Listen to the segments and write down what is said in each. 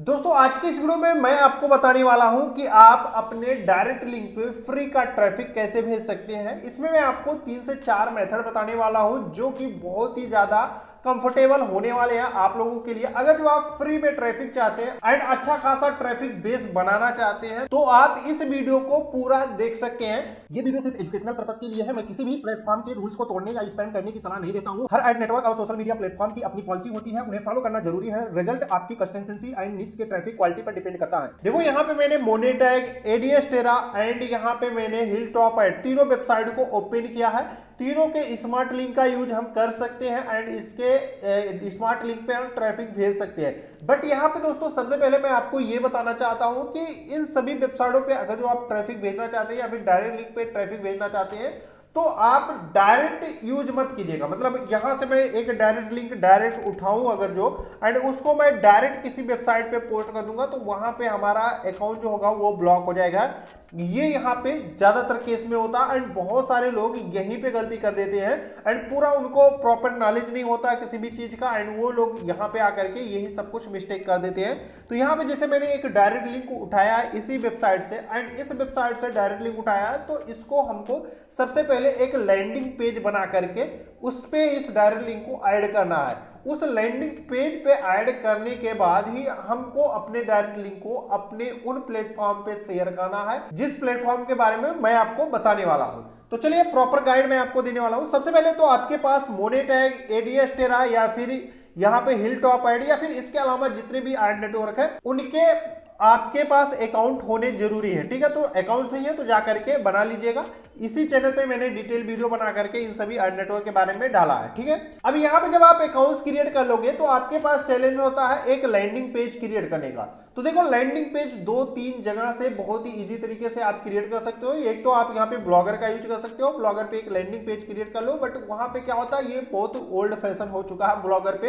दोस्तों आज की इस वीडियो में मैं आपको बताने वाला हूं कि आप अपने डायरेक्ट लिंक पे फ्री का ट्रैफिक कैसे भेज सकते हैं। इसमें मैं आपको 3 से 4 मेथड बताने वाला हूं जो कि बहुत ही ज्यादा कंफर्टेबल होने वाले हैं आप लोगों के लिए। अगर जो आप फ्री में ट्रैफिक चाहते हैं एंड अच्छा खासा ट्रैफिक बेस बनाना चाहते हैं तो आप इस वीडियो को पूरा देख सकते हैं। ये वीडियो सिर्फ एजुकेशनल पर्पस के लिए है। मैं किसी भी प्लेटफॉर्म के रूल्स को तोड़ने या स्पैम करने की सलाह नहीं देता हूं। हर एड नेटवर्क और सोशल मीडिया प्लेटफॉर्म की अपनी पॉलिसी होती है, उन्हें फॉलो करना जरूरी है। रिजल्ट आपकी कंसिस्टेंसी एंड निच के ट्रैफिक क्वालिटी पर डिपेंड करता है। देखो यहाँ पे मैंने मोनेटैग, एडीएस टेरा एंड यहाँ पे मैंने हिल टॉप एड तीनों वेबसाइट को ओपन किया है। तीनों के स्मार्ट लिंक का यूज हम कर सकते हैं एंड इसके स्मार्ट लिंक पे हम ट्रैफिक भेज सकते हैं। बट यहाँ पे दोस्तों सबसे पहले मैं आपको ये बताना चाहता हूँ कि इन सभी वेबसाइटों पे अगर जो आप ट्रैफिक भेजना चाहते हैं या फिर डायरेक्ट लिंक पे ट्रैफिक भेजना चाहते हैं तो आप डायरेक्ट यूज मत कीजिएगा। मतलब यहां से मैं एक डायरेक्ट लिंक डायरेक्ट उठाऊं अगर जो एंड उसको मैं डायरेक्ट किसी वेबसाइट पे पोस्ट कर दूंगा तो वहां पे हमारा अकाउंट जो होगा वो ब्लॉक हो जाएगा। ये यहाँ पे ज्यादातर केस में होता है एंड बहुत सारे लोग यहीं पे गलती कर देते हैं एंड पूरा उनको प्रॉपर नॉलेज नहीं होता किसी भी चीज का एंड वो लोग यहाँ पे आकर के यही सब कुछ मिस्टेक कर देते हैं। तो यहाँ पे जैसे मैंने एक डायरेक्ट लिंक उठाया इसी वेबसाइट से एंड इस वेबसाइट से डायरेक्ट लिंक उठाया तो इसको हमको सबसे पहले एक लैंडिंग पेज बना करके उस पे इस डायरेक्ट लिंक को ऐड करना है। उस लैंडिंग पेज पे ऐड करने के बाद ही हमको अपने डायरेक्ट लिंक को अपने उन प्लेटफॉर्म पे शेयर करना है जिस प्लेटफॉर्म के बारे में मैं आपको बताने वाला हूं। तो चलिए प्रॉपर गाइड मैं आपको देने वाला हूं। सबसे पहले तो आपके पास मोनेटैग, एडीएस टेरा या फिर यहाँ पे हिल टॉप एड या फिर इसके अलावा जितने भी एड नेटवर्क है उनके आपके पास अकाउंट होने जरूरी है। ठीक है, तो अकाउंट नहीं है तो जा करके बना लीजिएगा। इसी चैनल पे मैंने डिटेल वीडियो बना करके इन सभी एड नेटवर्क के बारे में डाला है। ठीक है, अब यहाँ पे जब आप अकाउंट्स क्रिएट कर लोगे तो आपके पास चैलेंज होता है एक लैंडिंग पेज क्रिएट करने का। तो देखो लैंडिंग पेज 2-3 जगह से बहुत ही इजी तरीके से आप क्रिएट कर सकते हो। एक तो आप यहाँ पे ब्लॉगर का यूज कर सकते हो, ब्लॉगर पे एक लैंडिंग पेज क्रिएट कर लो। बट वहां पे क्या होता है, ये बहुत ओल्ड फैशन हो चुका है ब्लॉगर पे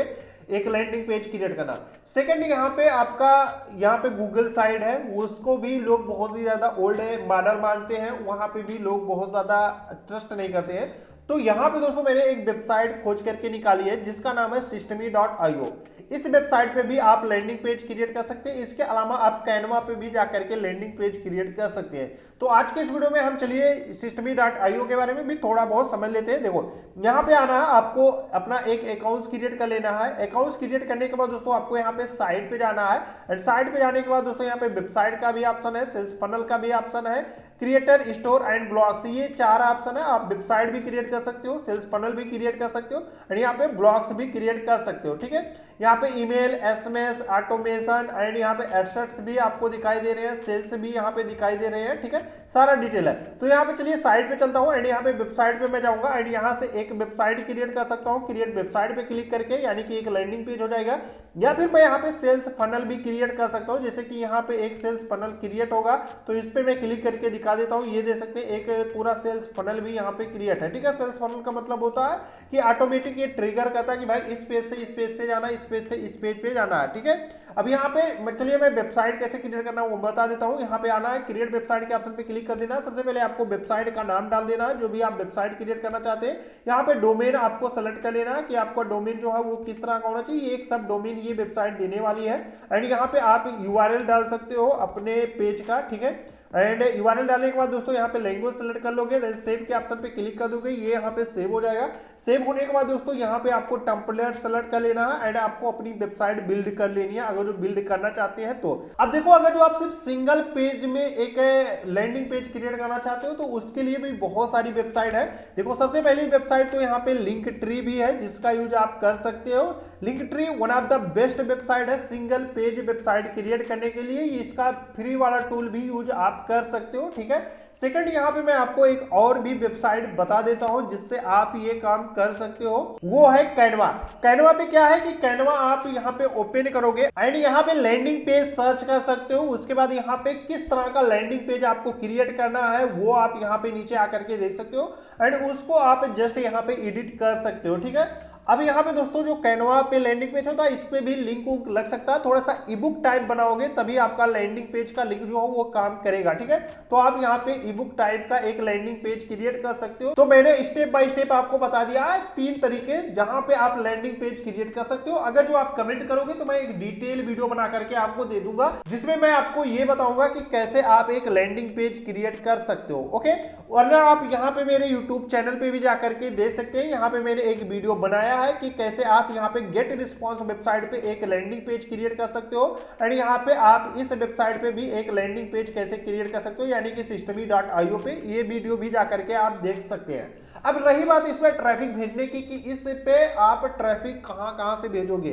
एक लैंडिंग पेज क्रिएट करना। सेकंड यहाँ पे आपका यहाँ पे गूगल साइट है, उसको भी लोग बहुत ही ज्यादा ओल्ड है मॉडल मानते हैं, वहां पे भी लोग बहुत ज्यादा ट्रस्ट नहीं करते हैं। तो यहाँ पे दोस्तों मैंने एक वेबसाइट खोज करके निकाली है जिसका नाम है systemy.io। इस वेबसाइट पे भी आप लैंडिंग पेज क्रिएट कर सकते हैं। इसके अलावा आप कैनवा पे भी जाकर के लैंडिंग पेज क्रिएट कर सकते हैं। तो आज के इस वीडियो में हम चलिए systemy.io के बारे में भी थोड़ा बहुत समझ लेते हैं। देखो यहाँ पे आना है, आपको अपना एक अकाउंट क्रिएट कर लेना है। अकाउंट क्रिएट करने के बाद दोस्तों आपको यहाँ पे साइट पे जाना है एंड साइट पे जाने के बाद दोस्तों यहाँ पे वेबसाइट का भी ऑप्शन है, सेल्स फनल का भी ऑप्शन है, क्रिएटर, स्टोर एंड ब्लॉग्स, ये 4 ऑप्शन है। आप वेबसाइट भी क्रिएट कर सकते हो, सेल्स फनल भी क्रिएट कर सकते हो एंड यहाँ पे ब्लॉग्स भी क्रिएट कर सकते हो। ठीक है, यहाँ पे ईमेल, एसएमएस, ऑटोमेशन एंड यहाँ पे एडसेट्स भी आपको दिखाई दे रहे हैं, सेल्स भी यहाँ पे दिखाई दे रहे हैं। ठीक है, सारा डिटेल है। तो यहाँ पे चलिए साइट पे चलता हूँ एंड यहाँ पे वेबसाइट पे मैं जाऊंगा एंड यहाँ से एक वेबसाइट क्रिएट कर सकता हूँ। क्रिएट वेबसाइट पे क्लिक करके यानी कि एक लैंडिंग पेज हो जाएगा। या फिर मैं यहाँ पे सेल्स फनल भी क्रिएट कर सकता हूँ, जैसे कि यहाँ पे एक सेल्स फनल क्रिएट होगा तो इस पे मैं क्लिक करके दिखा देता हूँ। ये दे सकते हैं एक पूरा सेल्स फनल भी यहाँ पे क्रिएट है। ठीक है, सेल्स फनल का मतलब होता है कि ऑटोमेटिक ये ट्रिगर करता है कि भाई इस पेज से इस पेज पे जाना है, इस पेज से इस पेज पे जाना है। ठीक है, अब यहाँ पे चलिए मैं वेबसाइट कैसे क्रिएट करना है वो बता देता हूँ। यहाँ पे आना है, क्रिएट वेबसाइट के ऑप्शन पे क्लिक कर देना है। सबसे पहले आपको वेबसाइट का नाम डाल देना है जो भी आप वेबसाइट क्रिएट करना चाहते हैं। यहाँ पे डोमेन आपको सेलेक्ट कर लेना है कि आपका डोमेन जो है वो किस तरह का होना चाहिए। एक सब डोमेन ये वेबसाइट देने वाली है एंड यहाँ पे आप यूआरएल डाल सकते हो अपने पेज का। ठीक है, एंड यूआरएल डालने के बाद दोस्तों यहाँ पे लैंग्वेज सेलेक्ट कर लोगे, देन सेव के ऑप्शन पे क्लिक कर दोगे, ये यहाँ पे सेव हो जाएगा। सेव होने के बाद दोस्तों यहाँ पे आपको टेम्पलेट सेलेक्ट कर लेना है एंड आपको अपनी वेबसाइट बिल्ड कर लेनी है अगर जो बिल्ड करना चाहते हैं तो। अब देखो अगर जो आप सिर्फ सिंगल पेज में एक लैंडिंग पेज क्रिएट करना चाहते हो तो उसके लिए भी बहुत सारी वेबसाइट है। देखो सबसे पहली वेबसाइट तो यहाँ पे लिंक ट्री भी है जिसका यूज आप कर सकते हो। Link tree one of the best website है सिंगल पेज वेबसाइट क्रिएट करने के लिए। इसका फ्री वाला टूल भी यूज आप कर सकते हो। ठीक है, सेकंड यहाँ पे मैं आपको एक और भी वेबसाइट बता देता हूं जिससे आप ये काम कर सकते हो, वो है कैनवा। कैनवा पे क्या है कि कैनवा आप यहाँ पे ओपन करोगे एंड यहाँ पे लैंडिंग पेज सर्च कर सकते हो। उसके बाद यहाँ पे किस तरह का लैंडिंग पेज आपको क्रिएट करना है वो आप यहाँ पे नीचे आकर के देख सकते हो एंड उसको आप जस्ट यहाँ पे एडिट कर सकते हो। ठीक है, अब यहाँ पे दोस्तों जो कैनवा पे लैंडिंग पेज होता है, इस पे भी लिंक लग सकता है। थोड़ा सा ईबुक टाइप बनाओगे तभी आपका लैंडिंग पेज का लिंक जो हो वो काम करेगा, ठीक है। तो आप यहाँ पे ईबुक टाइप का एक लैंडिंग पेज क्रिएट कर सकते हो। तो मैंने स्टेप बाय स्टेप आपको बता दिया है 3 तरीके जहां पे आप लैंडिंग पेज क्रिएट कर सकते हो। अगर जो आप कमेंट करोगे तो मैं एक डिटेल वीडियो बना करके आपको दे दूंगा, जिसमें मैं आपको ये बताऊंगा कि कैसे आप एक लैंडिंग पेज क्रिएट कर सकते हो, ओके। वरना आप यहाँ पे मेरे यूट्यूब चैनल पे भी जाकर के देख सकते हैं। यहाँ पे मैंने एक वीडियो बनाया है कि कैसे आप यहाँ पे गेट रिस्पॉन्स वेबसाइट पे एक लैंडिंग पेज क्रिएट कर सकते हो, एंड यहाँ पे आप इस वेबसाइट पे भी एक लैंडिंग पेज कैसे क्रिएट कर सकते हो, यानी कि systemy.io पे ये वीडियो भी जाकर के आप देख सकते हैं। अब रही बात इसमें ट्रैफिक भेजने की कि इस पे आप ट्रैफिक कहां से भेजोगे,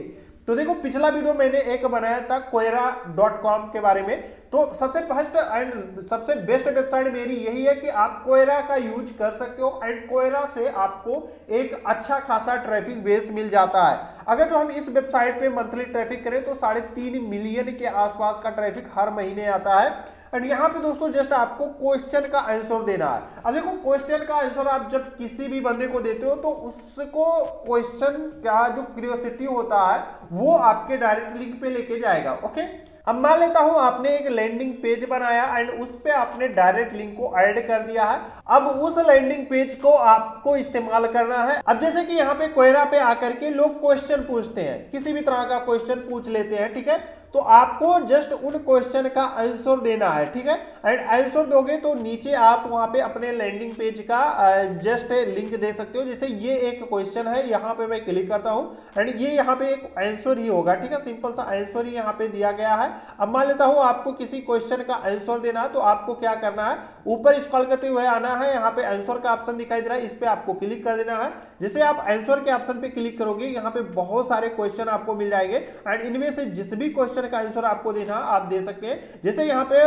तो देखो पिछला वीडियो मैंने एक बनाया था कोयरा.com के बारे में। तो सबसे फर्स्ट एंड सबसे बेस्ट वेबसाइट मेरी यही है कि आप कोयरा का यूज कर सकते हो, एंड कोयरा से आपको एक अच्छा खासा ट्रैफिक बेस मिल जाता है। अगर जो हम इस वेबसाइट पे मंथली ट्रैफिक करें तो 3.5 मिलियन के आसपास का ट्रैफिक हर महीने आता है। एंड यहाँ पे दोस्तों जस्ट आपको क्वेश्चन का आंसर देना है। अब देखो क्वेश्चन का आंसर आप जब किसी भी बंदे को देते हो तो उसको क्वेश्चन का जो क्यूरियोसिटी होता है वो आपके डायरेक्ट लिंक पे लेके जाएगा, ओके। अब मान लेता हूं आपने एक लैंडिंग पेज बनाया एंड उस पे आपने डायरेक्ट लिंक को ऐड कर दिया है। अब उस लैंडिंग पेज को आपको इस्तेमाल करना है। अब जैसे कि यहाँ पे कोयरा पे आकर के लोग क्वेश्चन पूछते हैं, किसी भी तरह का क्वेश्चन पूछ लेते हैं, ठीक है। तो आपको जस्ट उन क्वेश्चन का आंसर देना है, ठीक है। एंड आंसर दोगे तो नीचे आप वहां पे अपने लैंडिंग पेज का जस्ट लिंक दे सकते हो। जैसे ये एक क्वेश्चन है, यहाँ पे मैं क्लिक करता हूँ एंड ये यहाँ पे एक आंसर ही होगा, ठीक है। सिंपल सा आंसर ही यहाँ पे दिया गया है। अब मान लेता हूँ आपको किसी क्वेश्चन का आंसर देना है, तो आपको क्या करना है, ऊपर स्क्रॉल करते हुए आना है। यहाँ पे आंसर का ऑप्शन दिखाई दे रहा है, इस पे आपको क्लिक कर देना है। जैसे आप आंसर के ऑप्शन पे क्लिक करोगे यहाँ पे बहुत सारे क्वेश्चन आपको मिल जाएंगे एंड इनमें से जिस भी क्वेश्चन का आंसर आपको देना आप दे सकते हैं। जैसे यहाँ पे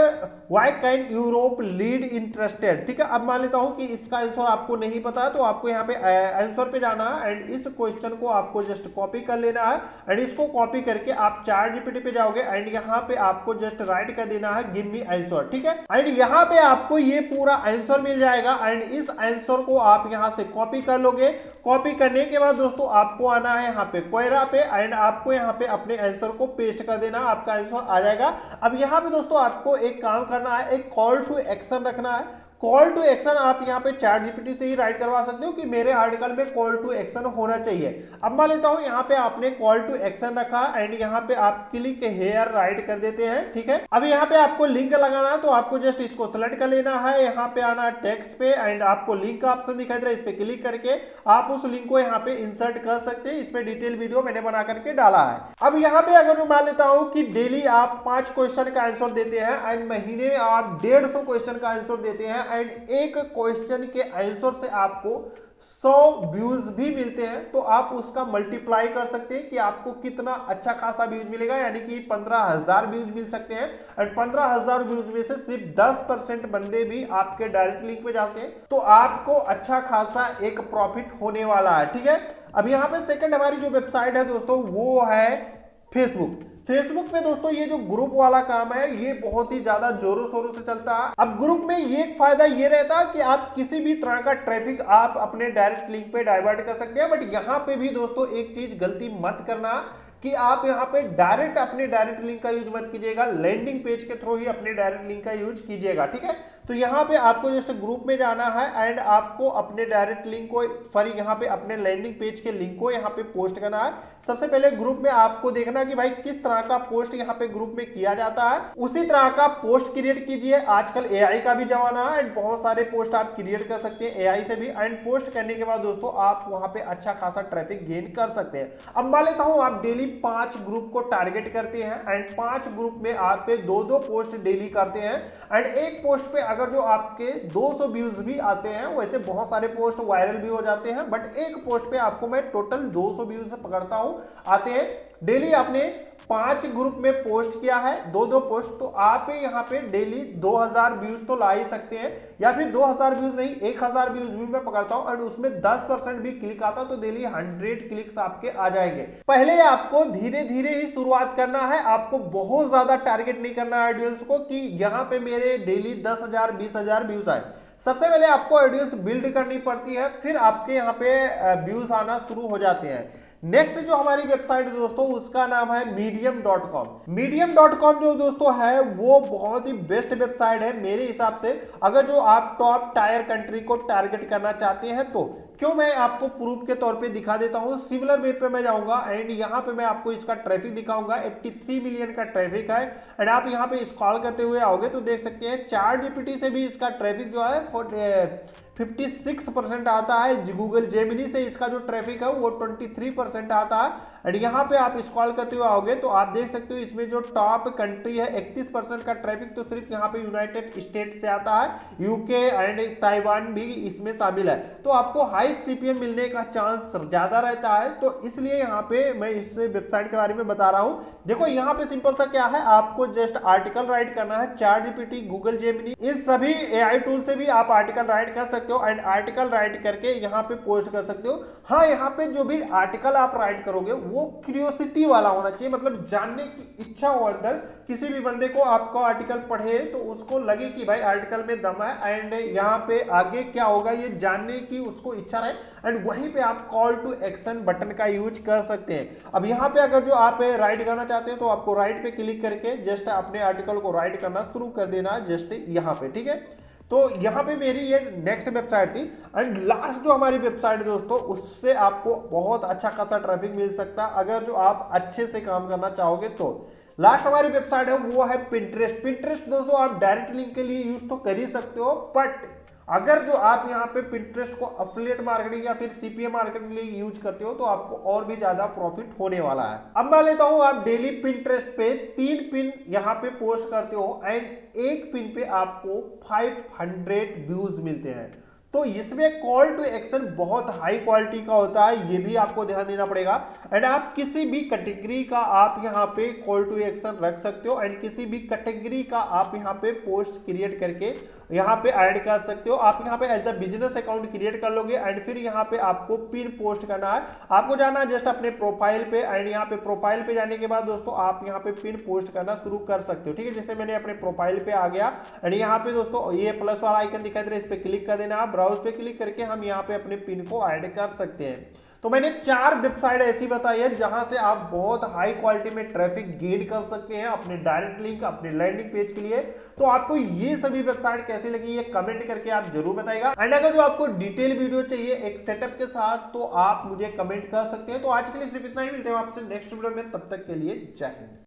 why can Europe lead interested, ठीक है। अब मान लेता हूं कि इसका आंसर आपको नहीं पता है, तो आपको यहाँ पे आंसर पे जाना है एंड इस क्वेश्चन को आपको जस्ट कॉपी कर लेना है एंड इसको कॉपी करके आप चैट जीपीटी पे जाओगे एंड यहाँ पे आपको जस्ट राइट कर देना है गिव मी आंसर, ठीक है। एंड यहाँ पे आपको ये पूरा आंसर मिल जाएगा एंड इस आंसर को आप यहाँ से कॉपी कर लोगे। कॉपी करने के बाद दोस्तों आपको आना है यहाँ पे कोयरा पे एंड आपको यहाँ पे अपने आंसर को पेस्ट कर देना, आपका आंसर आ जाएगा। अब यहाँ पे दोस्तों आपको एक काम करना है, एक कॉल टू एक्शन रखना है। कॉल टू एक्शन आप यहाँ पे चैट जीपीटी से ही राइट करवा सकते हो कि मेरे आर्टिकल में कॉल टू एक्शन होना चाहिए। अब मान लेता हूँ यहाँ पे आपने कॉल टू एक्शन रखा एंड यहाँ पे आप क्लिक हेयर राइट कर देते हैं, ठीक है। अब यहाँ पे आपको लिंक लगाना है, तो आपको जस्ट इसको सेलेक्ट कर लेना है। यहाँ पे आना है टेक्स्ट पे एंड आपको लिंक का ऑप्शन दिखाई दे रहा है, इस पे क्लिक करके आप उस लिंक को यहाँ पे इंसर्ट कर सकते हैं। इस पे डिटेल वीडियो मैंने बना करके डाला है। अब यहाँ पे अगर मैं मान लेता हूँ कि डेली आप 5 क्वेश्चन का आंसर देते हैं एंड महीने में आप 150 क्वेश्चन का आंसर देते हैं एंड एक क्वेश्चन के आंसर से आपको 100 व्यूज भी मिलते हैं, तो आप उसका मल्टीप्लाई कर सकते हैं कि आपको कितना अच्छा खासा व्यूज मिलेगा, यानी कि 15,000 व्यूज मिल सकते हैं। और 15,000 व्यूज में से सिर्फ 10% बंदे भी आपके डायरेक्ट लिंक पे जाते हैं, तो आपको अच्छा खासा एक प्रॉफिट होने वाला है, ठीक है। अब यहाँ पे सेकंड हमारी जो वेबसाइट है दोस्तों वो है फेसबुक पे दोस्तों ये जो ग्रुप वाला काम है ये बहुत ही ज्यादा जोरों शोरों से चलता है। अब ग्रुप में ये फायदा ये रहता है कि आप किसी भी तरह का ट्रैफिक आप अपने डायरेक्ट लिंक पे डाइवर्ट कर सकते हैं। बट यहाँ पे भी दोस्तों एक चीज गलती मत करना कि आप यहाँ पे डायरेक्ट अपने डायरेक्ट लिंक का यूज मत कीजिएगा, लैंडिंग पेज के थ्रू ही अपने डायरेक्ट लिंक का यूज कीजिएगा, ठीक है। तो यहाँ पे आपको जस्ट ग्रुप में जाना है एंड आपको अपने डायरेक्ट लिंक को यहाँ पे अपने लैंडिंग पेज के लिंक को यहाँ पे पोस्ट करना है। सबसे पहले ग्रुप में आपको देखना कि भाई किस तरह का पोस्ट यहाँ पे ग्रुप में किया जाता है, उसी तरह का पोस्ट क्रिएट कीजिए। आजकल एआई का भी जमाना है एंड बहुत सारे पोस्ट आप क्रिएट कर सकते हैं एआई से भी, एंड पोस्ट करने के बाद दोस्तों आप वहां पे अच्छा खासा ट्रैफिक गेन कर सकते हैं। अब मान लेता हूं आप डेली 5 ग्रुप को टारगेट करते हैं एंड 5 ग्रुप में आप पे 2-2 पोस्ट डेली करते हैं एंड एक पोस्ट पे अगर जो आपके 200 व्यूज भी आते हैं, वैसे बहुत सारे पोस्ट वायरल भी हो जाते हैं, बट एक पोस्ट पे आपको मैं टोटल 200 व्यूज पकड़ता हूं आते हैं। डेली आपने 5 ग्रुप में पोस्ट किया है 2-2 पोस्ट, तो आप यहाँ पे डेली 2000 व्यूज तो ला ही सकते हैं, या फिर 2000 व्यूज नहीं 1000 व्यूज भी मैं पकड़ता हूं और उसमें 10% भी क्लिक आता तो डेली 100 क्लिक्स आपके आ जाएंगे। पहले आपको धीरे धीरे ही शुरुआत करना है, आपको बहुत ज्यादा टारगेट नहीं करना है ऑडियंस को कि यहाँ पे मेरे डेली 10,000 20,000 व्यूज आए। सबसे पहले आपको ऑडियंस बिल्ड करनी पड़ती है, फिर आपके यहाँ पे व्यूज आना शुरू हो जाते हैं। नेक्स्ट जो हमारी वेबसाइट है दोस्तों, उसका नाम है medium.com। medium.com जो दोस्तों है वो बहुत ही बेस्ट वेबसाइट है मेरे हिसाब से, अगर जो आप टॉप टायर कंट्री को टारगेट करना चाहते हैं तो। क्यों, मैं आपको प्रूफ के तौर पे दिखा देता हूं। सिमिलर वेब पे मैं जाऊंगा एंड यहाँ पे मैं आपको इसका ट्रैफिक दिखाऊंगा। 83 मिलियन का ट्रैफिक है एंड आप यहाँ पे स्क्रॉल करते हुए आओगे तो देख सकते हैं चैट जीपीटी से भी इसका ट्रैफिक जो है 56% आता है। गूगल जेमिनी से इसका जो ट्रैफिक है वो 23% आता है एंड यहाँ पे आप स्क्रॉल करते हुए आओगे तो आप देख सकते हो इसमें जो टॉप कंट्री है 31% का ट्रैफिक तो सिर्फ यहाँ पे यूनाइटेड स्टेट से आता है, यूके एंड ताइवान भी इसमें शामिल है। तो आपको हाई सीपीएम मिलने का चांस ज्यादा रहता है, तो इसलिए यहाँ पे मैं इस वेबसाइट के बारे में बता रहा हूँ। देखो यहाँ पे सिंपल सा क्या है, आपको जस्ट आर्टिकल राइट करना है। चैट जीपीटी, गूगल जेमिनी, इस सभी एआई टूल से भी आप आर्टिकल राइट कर सकते हो एंड आर्टिकल राइट करके यहाँ पे पोस्ट कर सकते हो। हाँ, यहाँ पे जो भी आर्टिकल आप राइट करोगे वो क्यूरियोसिटी वाला होना चाहिए, मतलब जानने की इच्छा हो अंदर। किसी भी बंदे को आपका आर्टिकल पढ़े तो उसको लगे कि भाई आर्टिकल में दम है एंड यहाँ पे आगे क्या होगा ये जानने की उसको इच्छा रहे, एंड वहीं पे आप कॉल टू एक्शन बटन का यूज कर सकते हैं। अब यहाँ पे अगर जो आप राइट करना चाहते हैं तो आपको राइट पे क्लिक करके जस्ट अपने आर्टिकल को राइट करना शुरू कर देना जस्ट यहाँ पे, ठीक है। तो यहाँ पे मेरी ये नेक्स्ट वेबसाइट थी एंड लास्ट जो हमारी वेबसाइट है दोस्तों, उससे आपको बहुत अच्छा खासा ट्रैफिक मिल सकता है अगर जो आप अच्छे से काम करना चाहोगे तो। लास्ट हमारी वेबसाइट है वो है पिंटरेस्ट। पिंटरेस्ट दोस्तों आप डायरेक्ट लिंक के लिए यूज तो कर ही सकते हो, बट अगर जो आप यहाँ पे पिंटरेस्ट को एफिलिएट मार्केटिंग या फिर सीपीएम मार्केटिंग के लिए यूज करते हो तो आपको और भी ज्यादा प्रॉफिट होने वाला है। अब मैं लेता हूं, आप डेली पिंटरेस्ट पे 3 पिन यहाँ पे पोस्ट करते हो एंड एक पिन पे आपको 500 व्यूज मिलते हैं। तो इसमें कॉल टू एक्शन बहुत हाई क्वालिटी का होता है, ये भी आपको ध्यान देना पड़ेगा। एंड आप किसी भी कैटेगरी का आप यहाँ पे कॉल टू एक्शन रख सकते हो एंड किसी भी कैटेगरी का आप यहाँ पे पोस्ट क्रिएट करके यहाँ पे ऐड कर सकते हो। आप यहाँ पे as a business account create कर लोगे एंड फिर यहाँ पे आपको पिन पोस्ट करना है। आपको जाना है जस्ट अपने प्रोफाइल पे एंड यहाँ पे प्रोफाइल पे जाने के बाद दोस्तों आप यहाँ पे पिन पोस्ट करना शुरू कर सकते हो, ठीक है। जैसे मैंने अपने प्रोफाइल पे आ गया एंड यहाँ पे दोस्तों ये प्लस वाला आइकन दिखाई दे रहा है, इस पे क्लिक कर देना। आप ब्राउज पे क्लिक करके हम यहाँ पे अपने पिन को ऐड कर सकते हैं। तो मैंने 4 वेबसाइट ऐसी बताई है जहां से आप बहुत हाई क्वालिटी में ट्रैफिक गेन कर सकते हैं अपने डायरेक्ट लिंक, अपने लैंडिंग पेज के लिए। तो आपको ये सभी वेबसाइट कैसी लगी ये कमेंट करके आप जरूर बताइएगा। एंड अगर जो आपको डिटेल वीडियो चाहिए एक सेटअप के साथ तो आप मुझे कमेंट कर सकते हैं। तो आज के लिए सिर्फ इतना ही, मिलते हैं आपसे नेक्स्ट वीडियो में, तब तक के लिए जय हिंद।